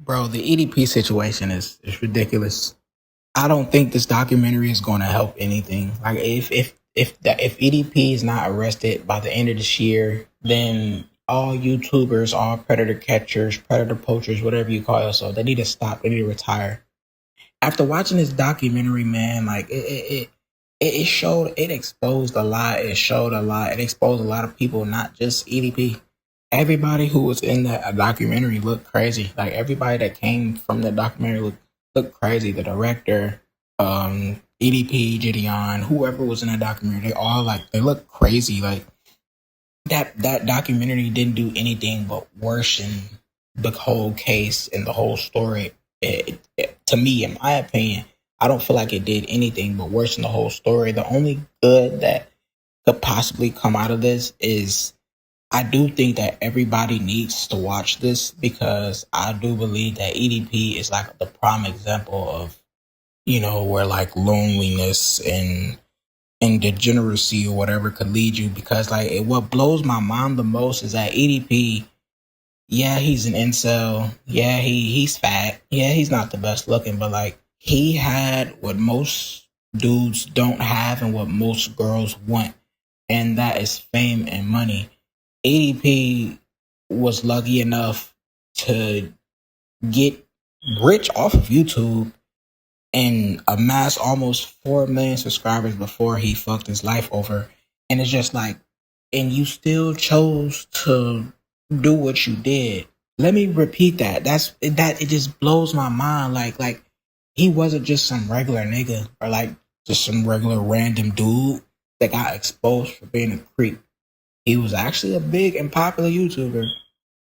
Bro, the EDP situation is ridiculous. I don't think this documentary is going to help anything. Like if EDP is not arrested by the end of this year, then all YouTubers, all predator catchers, predator poachers, whatever you call yourself, they need to stop. They need to retire. After watching this documentary, man, like it showed, it exposed a lot. It showed a lot. It exposed a lot of people, not just EDP. Everybody who was in that documentary looked crazy. Like everybody that came from the documentary looked crazy. The director, EDP, Gideon, whoever was in that documentary, they all they look crazy. Like that documentary didn't do anything but worsen the whole case and the whole story. To me, in my opinion, I don't feel like it did anything but worsen the whole story. The only good that could possibly come out of this is I do think that everybody needs to watch this because I do believe that EDP is like the prime example of, where like loneliness and degeneracy or whatever could lead you. Because what blows my mind the most is that EDP, yeah, he's an incel. Yeah, he's fat. Yeah, he's not the best looking, but he had what most dudes don't have and what most girls want, and that is fame and money. EDP was lucky enough to get rich off of YouTube and amass almost 4 million subscribers before he fucked his life over. And it's just and you still chose to do what you did. Let me repeat that. It just blows my mind. Like he wasn't just some regular nigga or just some regular random dude that got exposed for being a creep. He was actually a big and popular YouTuber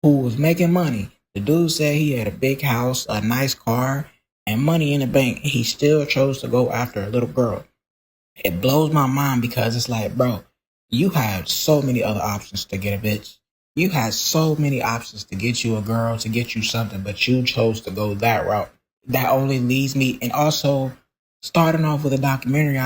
who was making money. The dude said he had a big house, a nice car, and money in the bank. He still chose to go after a little girl. It blows my mind because it's like, bro, you had so many other options to get a bitch. You had so many options to get you a girl, to get you something, but you chose to go that route. That only leads me, and also starting off with a documentary,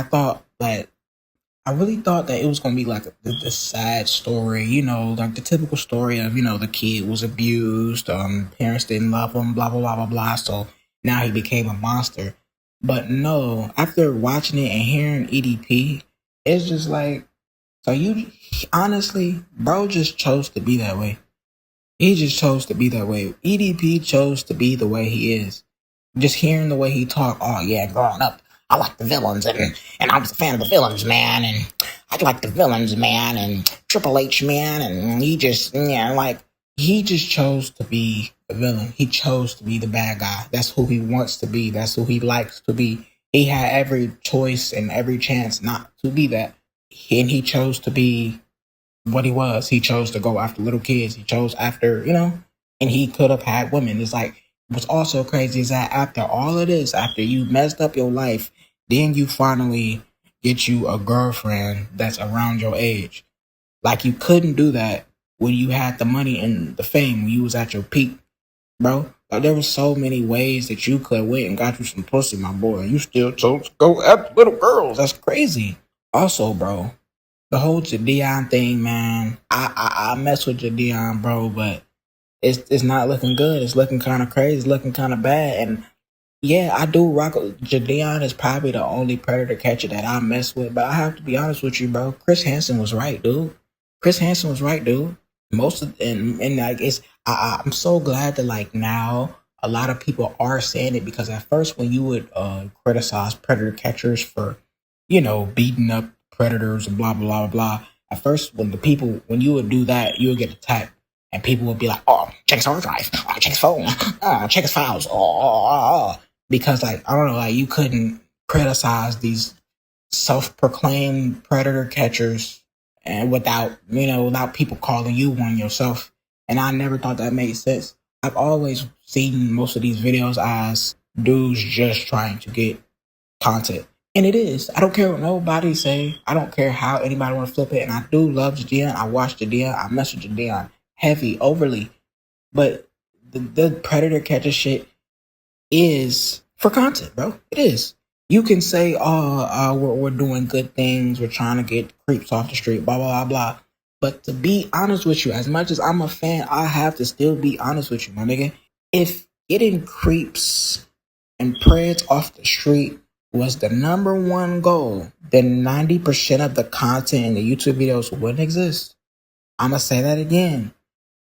I really thought that it was going to be like the sad story, like the typical story of, the kid was abused, parents didn't love him, blah, blah, blah, blah, blah. So now he became a monster. But no, after watching it and hearing EDP, it's just so you, honestly, bro just chose to be that way. He just chose to be that way. EDP chose to be the way he is. Just hearing the way he talked, oh yeah, growing up, I like the villains, and I was a fan of the villains, man, and I like the villains, man, and Triple H, man, and he just chose to be the villain. He chose to be the bad guy. That's who he wants to be. That's who he likes to be. He had every choice and every chance not to be that, and he chose to be what he was. He chose to go after little kids. He chose after, and he could have had women. It's what's also crazy is that after all of this, after you messed up your life, then you finally get you a girlfriend that's around your age. You couldn't do that when you had the money and the fame, when you was at your peak, bro. There were so many ways that you could have went and got you some pussy, my boy. You still chose to go after little girls. That's crazy. Also, bro, the whole Jadeon thing, man. I mess with Jadeon, bro, but it's not looking good. It's looking kind of crazy. It's looking kind of bad. And yeah, I do rock. Jadeon is probably the only predator catcher that I mess with. But I have to be honest with you, bro. Chris Hansen was right, dude. Chris Hansen was right, dude. Most of and I'm so glad that now a lot of people are saying it, because at first when you would criticize predator catchers for beating up predators and blah blah blah blah. At first, when you would do that, you would get attacked. And people would be like, oh, check his hard drive. Oh, check his phone. Oh, check his files. Oh. Because, I don't know, you couldn't criticize these self-proclaimed predator catchers and without people calling you one yourself. And I never thought that made sense. I've always seen most of these videos as dudes just trying to get content. And it is. I don't care what nobody say. I don't care how anybody want to flip it. And I do love Jadeon. I watch Jadeon. I mess with Jadeon heavy, overly. But the predator catcher shit is for content, bro. It is. You can say, we're doing good things. We're trying to get creeps off the street, blah, blah, blah, blah. But to be honest with you, as much as I'm a fan, I have to still be honest with you, my nigga. If getting creeps and preds off the street was the number one goal, then 90% of the content in the YouTube videos wouldn't exist. I'm gonna say that again.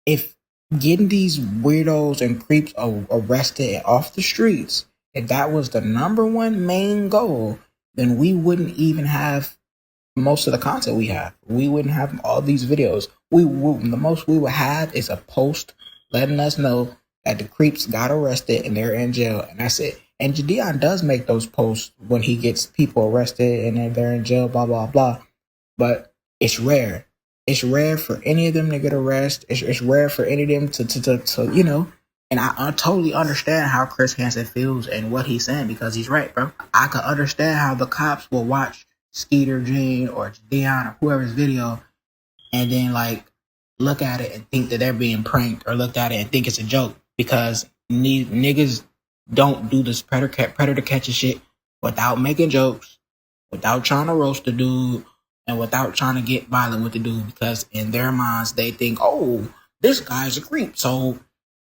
If getting these weirdos and creeps arrested and off the streets, if that was the number one main goal, then we wouldn't even have most of the content we have. We wouldn't have all these videos. The most we would have is a post letting us know that the creeps got arrested and they're in jail, and that's it. And Jadion does make those posts when he gets people arrested and then they're in jail, blah blah blah. But it's rare. It's rare for any of them to get arrested. It's rare for any of them to you know. And I totally understand how Chris Hansen feels and what he's saying, because he's right, bro. I can understand how the cops will watch Skeeter Jean or Dion or whoever's video and then like look at it and think that they're being pranked, or look at it and think it's a joke, because niggas don't do this predator catching shit without making jokes, without trying to roast the dude, and without trying to get violent with the dude, because in their minds they think, oh, this guy's a creep, so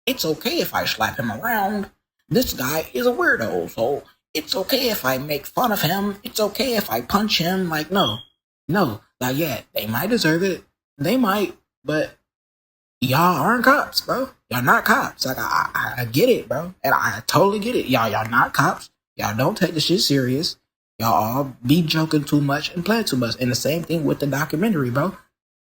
it's okay if I slap him around. This guy is a weirdo, so it's okay if I make fun of him. It's okay if I punch him. Like, no. Like, yeah, they might deserve it. They might, but y'all aren't cops, bro. Y'all not cops. Like, I get it, bro. And I totally get it. Y'all not cops. Y'all don't take the shit serious. Y'all all be joking too much and playing too much. And the same thing with the documentary, bro.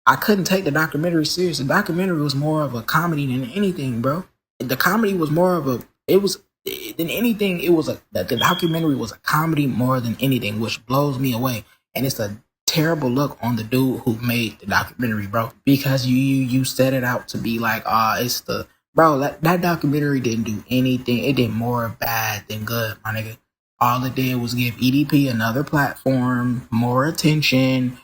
I couldn't take the documentary serious. The documentary was more of a comedy than anything, bro. The comedy was more of a, it was, than anything, it was the documentary was a comedy more than anything, which blows me away. And it's a terrible look on the dude who made the documentary, bro, because you set it out to be like, it's the, bro, that documentary didn't do anything. It did more bad than good, my nigga. All it did was give EDP another platform, more attention.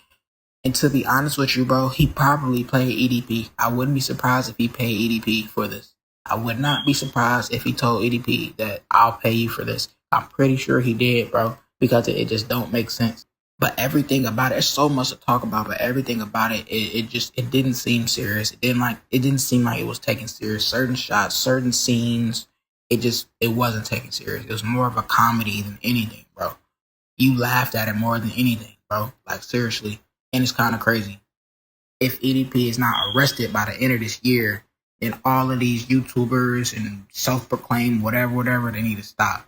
And to be honest with you, bro, he probably paid EDP. I wouldn't be surprised if he paid EDP for this. I would not be surprised if he told EDP that I'll pay you for this. I'm pretty sure he did, bro, because it just don't make sense. But everything about it, there's so much to talk about, but everything about it, it didn't seem serious. It didn't seem like it was taken serious. Certain shots, certain scenes, it wasn't taken serious. It was more of a comedy than anything, bro. You laughed at it more than anything, bro. Like, seriously. And it's kind of crazy. If EDP is not arrested by the end of this year, then all of these YouTubers and self-proclaimed whatever, they need to stop.